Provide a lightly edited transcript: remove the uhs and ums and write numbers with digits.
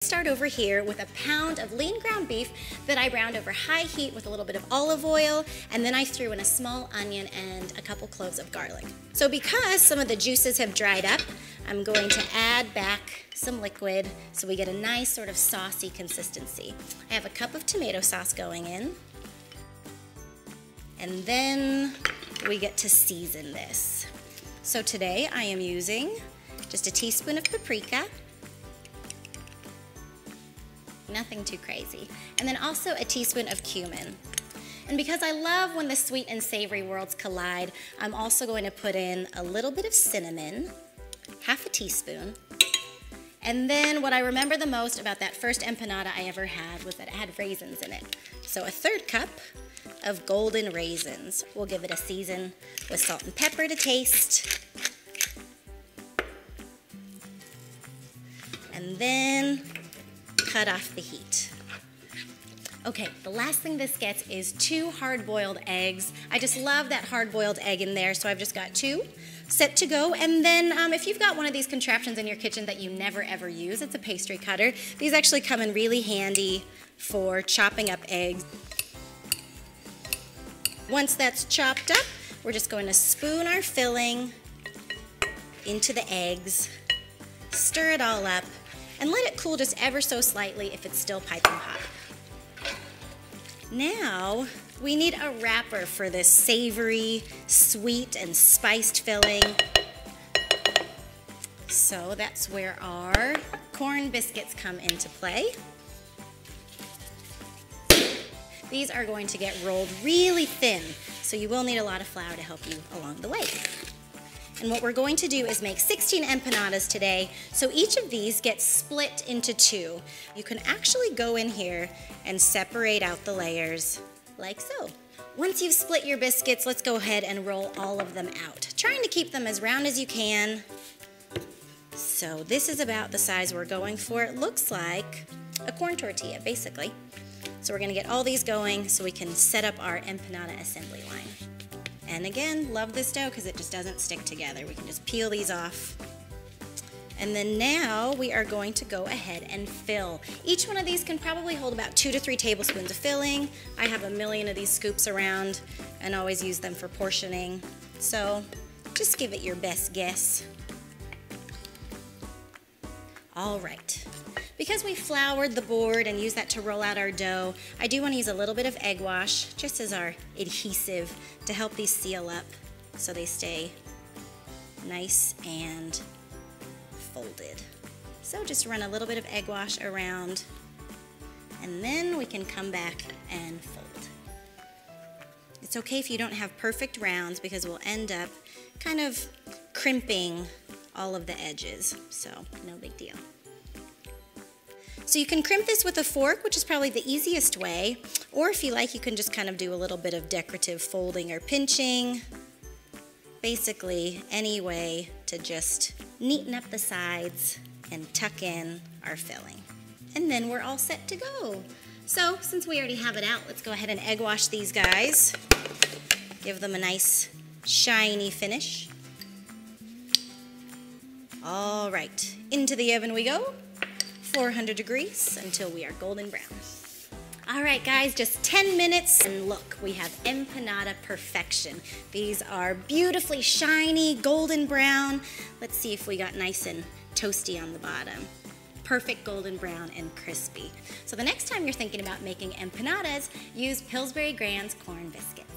Start over here with a pound of lean ground beef that I browned over high heat with a little bit of olive oil, and then I threw in a small onion and a couple cloves of garlic. So because some of the juices have dried up, I'm going to add back some liquid so we get a nice sort of saucy consistency. I have a cup of tomato sauce going in, and then we get to season this. So today I am using just a teaspoon of paprika, nothing too crazy, and then also a teaspoon of cumin. And because I love when the sweet and savory worlds collide, I'm also going to put in a little bit of cinnamon, half a teaspoon. And then what I remember the most about that first empanada I ever had was that it had raisins in it. So a third cup of golden raisins. We'll give it a season with salt and pepper to taste. And then cut off the heat. Okay, the last thing this gets is 2 hard-boiled eggs. I just love that hard-boiled egg in there, so I've just got 2 set to go. And then if you've got one of these contraptions in your kitchen that you never ever use, it's a pastry cutter. These actually come in really handy for chopping up eggs. Once that's chopped up, we're just going to spoon our filling into the eggs, stir it all up, and let it cool just ever so slightly if it's still piping hot. Now, we need a wrapper for this savory, sweet, and spiced filling. So that's where our corn biscuits come into play. These are going to get rolled really thin, so you will need a lot of flour to help you along the way. And what we're going to do is make 16 empanadas today, so each of these gets split into 2. You can actually go in here and separate out the layers like so. Once you've split your biscuits, let's go ahead and roll all of them out, trying to keep them as round as you can. So this is about the size we're going for. It looks like a corn tortilla, basically. So we're gonna get all these going so we can set up our empanada assembly line. And again, love this dough because it just doesn't stick together. We can just peel these off. And then now we are going to go ahead and fill. Each one of these can probably hold about 2 to 3 tablespoons of filling. I have a million of these scoops around and always use them for portioning. So just give it your best guess. All right. Because we floured the board and used that to roll out our dough, I do want to use a little bit of egg wash just as our adhesive to help these seal up so they stay nice and folded. So just run a little bit of egg wash around, and then we can come back and fold. It's okay if you don't have perfect rounds because we'll end up kind of crimping all of the edges, so no big deal. So you can crimp this with a fork, which is probably the easiest way, or if you like, you can just kind of do a little bit of decorative folding or pinching. Basically, any way to just neaten up the sides and tuck in our filling. And then we're all set to go. So since we already have it out, let's go ahead and egg wash these guys. Give them a nice shiny finish. All right, into the oven we go. 400 degrees until we are golden brown. All right, guys, just 10 minutes, and look, we have empanada perfection. These are beautifully shiny, golden brown. Let's see if we got nice and toasty on the bottom. Perfect golden brown and crispy. So the next time you're thinking about making empanadas, use Pillsbury Grand's corn biscuit.